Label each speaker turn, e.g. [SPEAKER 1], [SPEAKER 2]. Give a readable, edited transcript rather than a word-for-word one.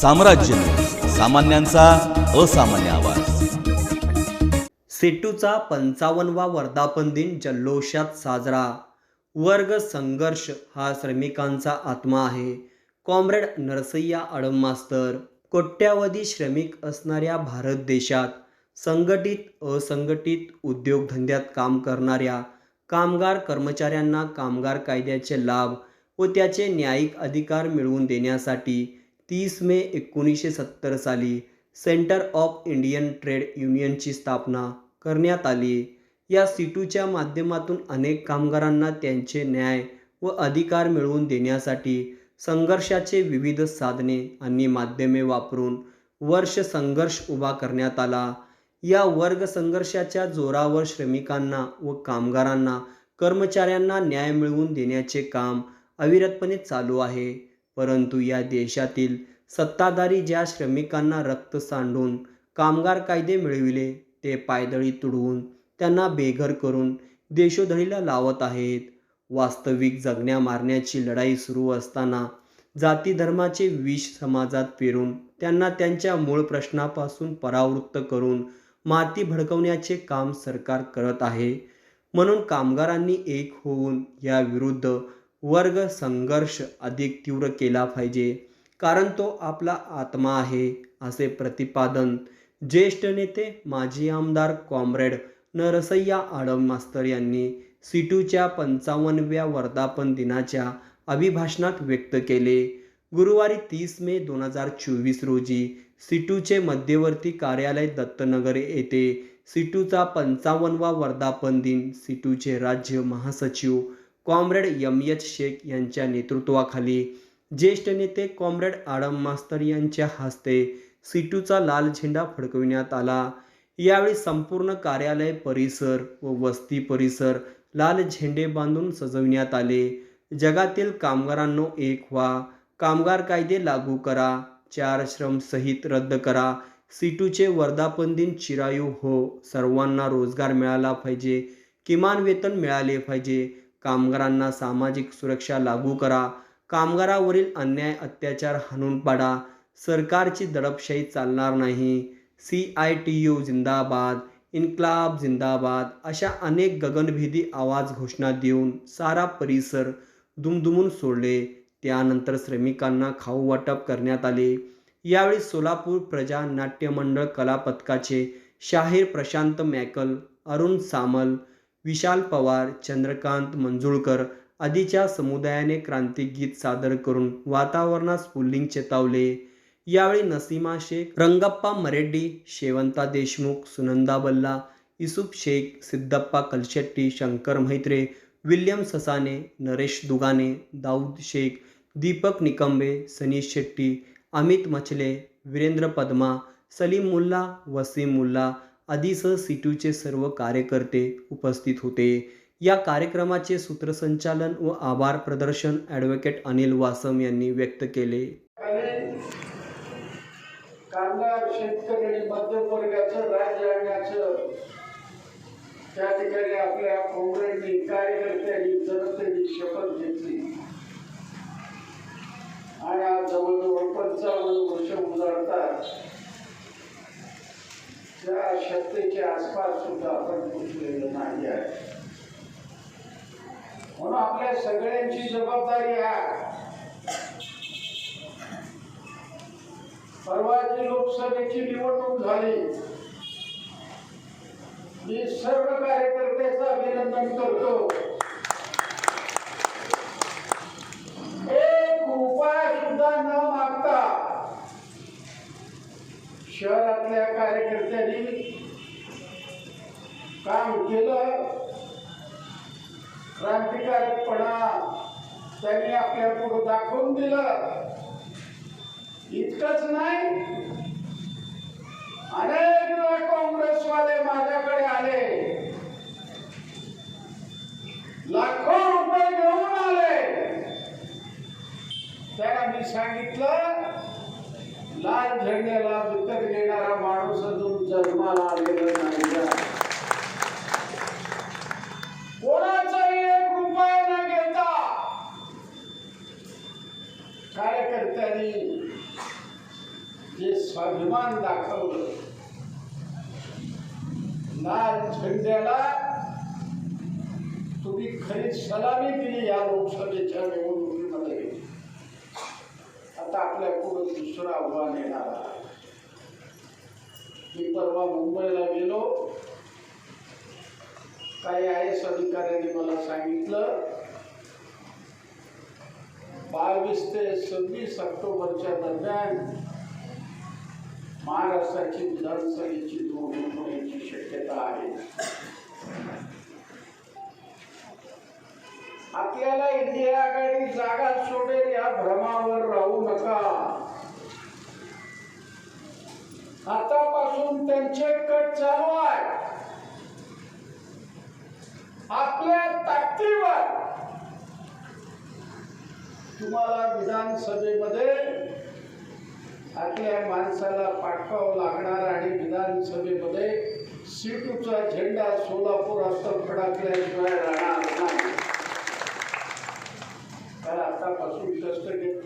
[SPEAKER 1] साम्राज्य न्यूज, सामान्यांचा असामान्य आवाज.
[SPEAKER 2] सेटूचा 55वा वर्धापन दिन जल्लोषात साजरा. वर्ग संघर्ष हा श्रमिकांचा आत्मा आहे. कॉम्रेड नरसय्या आडम मास्तर. कोट्यावधी श्रमिक असणाऱ्या भारत देशात संघटित असंघटित उद्योगधंद्यात काम करणाऱ्या कामगार कर्मचाऱ्यांना कामगार कायद्याचे लाभ व त्याचे न्यायिक अधिकार मिळवून देण्यासाठी 30 मे 1970 साली सेंटर ऑफ इंडियन ट्रेड युनियनची स्थापना करण्यात आली. या सीटूच्या माध्यमातून अनेक कामगारांना त्यांचे न्याय व अधिकार मिळवून देण्यासाठी संघर्षाचे विविध साधने आणि माध्यमे वापरून वर्ष संघर्ष उभा करण्यात आला. या वर्ग संघर्षाच्या जोरावर श्रमिकांना व कामगारांना कर्मचाऱ्यांना न्याय मिळवून देण्याचे काम अविरतपणे चालू आहे. परंतु या देशातील सत्ताधारी ज्या श्रमिकांना रक्त सांडून कामगार कायदे मिळविले ते पायदळी तुडवून त्यांना बेघर करून देशोधडीला लावत आहेत. वास्तविक जगण्या मारण्याची लढाई सुरू असताना जाती धर्माचे विष समाजात पेरून त्यांना त्यांच्या मूळ प्रश्नापासून परावृत्त करून माती भडकवण्याचे काम सरकार करत आहे. म्हणून कामगारांनी एक होऊन या विरुद्ध वर्ग संघर्ष अधिक तीव्र केला पाहिजे, कारण तो आपला आत्मा आहे, असे प्रतिपादन ज्येष्ठ नेते माजी आमदार कॉम्रेड नरसय्या आडम मास्तर यांनी सीटूच्या 55व्या वर्धापन दिनाच्या अभिभाषणात व्यक्त केले. गुरुवारी 30 मे 2024 रोजी सीटूचे मध्यवर्ती कार्यालय दत्तनगर येथे सीटूचा 55वा वर्धापन दिन सीटूचे राज्य महासचिव कॉम्रेड एम.एच. शेख यांच्या नेतृत्वाखाली ज्येष्ठ नेते कॉम्रेड आडम मास्तर यांच्या हस्ते सीटूचा लाल झेंडा फडकविण्यात आला. यावेळी संपूर्ण कार्यालय परिसर व वस्ती परिसर लाल झेंडे बांधून सजविण्यात आले. जगातील कामगारांनो एक व्हा, कामगार कायदे लागू करा, 4 श्रम संहिता रद्द करा, सीटूचे वर्धापन दिन चिरायू हो, सर्वांना रोजगार मिळाला पाहिजे, किमान वेतन मिळाले पाहिजे, कामगारांना सामाजिक सुरक्षा लागू करा, कामगारावरील अन्याय अत्याचार हाणून पाडा, सरकारची दडपशाही चालणार नाही, CITU जिंदाबाद, इन्क्लाब जिंदाबाद अशा अनेक गगनभेदी आवाज घोषणा देऊन सारा परिसर दुमदुमून सोडले. त्यानंतर श्रमिकांना खाऊ वाटप करण्यात आले. यावेळी सोलापूर प्रजा नाट्य मंडळ कला पथकाचे शाहीर प्रशांत मॅकल, अरुण सामल, विशाल पवार, चंद्रकांत मंजुळकर आदीच्या समुदायाने क्रांतिगीत सादर करून वातावरणात स्फुल्लिंग चेतावले. यावेळी नसीमा शेख, रंगप्पा मरेड्डी, शेवंता देशमुख, सुनंदा बल्ला, युसुफ शेख, सिद्धप्पा कलशेट्टी, शंकर म्हेत्रे, विल्यम ससाने, नरेश दुगाने, दाऊद शेख, दीपक निकंबे, सनीश शेट्टी, अमित मछले, वीरेंद्र पद्मा, सलीम मुल्ला, वसीम मुल्ला आदीसह सीटूचे सर्व कार्यकर्ते उपस्थित होते. या कार्यक्रमाचे सूत्रसंचालन व आभार प्रदर्शन ॲडव्होकेट अनिल वासम यांनी व्यक्त केले.
[SPEAKER 3] कामगार, शेतकरी आणि मध्यम वर्गाचं राज्य आणण्याचं त्या ठिकाणी आपल्या कॉम्रेडनी, कार्यकर्त्यांनी, जनतेने शपथ घेतली आणि आज जवळजवळ 55 वर्ष उजाडतात त्या शक्तीच्या आसपास सुद्धा आपण पोचलेलं नाही आहे. म्हणून आपल्या सगळ्यांची जबाबदारी आहे. परवाची लोकसभेची निवडणूक झाली. मी सर्व कार्यकर्त्याचं अभिनंदन करतो. 1 रुपया सुद्धा न मागता शहरातल्या कार्यकर्त्यांनी काम केलं. क्रांतिकारकपणा त्यांनी आपल्या पुढे दाखवून दिलं. इतकंच नाही, अनेक वेळा काँग्रेसवाले माझ्याकडे आले, लाखो रुपये घेऊन आले. त्यांना मी सांगितलं, लाल झेंड्याला विकत घेणारा माणूस अजून जन्माला आलेला नाही. कोणाचाही 1 रुपया न घेता कार्यकर्त्यांनी जे स्वाभिमान दाखवलं, लाल झेंड्याला तुम्ही खरी सलामी दिली या लोकसभेच्या निवडणुकीमध्ये. आता आपल्या पुढे दुसरं आव्हान येणार आहे. मी परवा मुंबईला गेलो, काही IAS अधिकाऱ्यांनी मला सांगितलं 22 ते 26 ऑक्टोबरच्या दरम्यान महाराष्ट्राची विधानसभेची निवडणूक होण्याची शक्यता आहे. आपल्याला इंडिया आघाडी जागा सोडेल या भ्रमावर राहू नका. आतापासून त्यांचे कट चालू आहे. आपल्या ताकदीवर तुम्हाला विधानसभेमध्ये आपल्या माणसाला पाठवावं लागणार आणि विधानसभेमध्ये सीटूचा झेंडा सोलापूर असं फडकल्याशिवाय राहणार नाही. तर आतापासून कष्ट घेत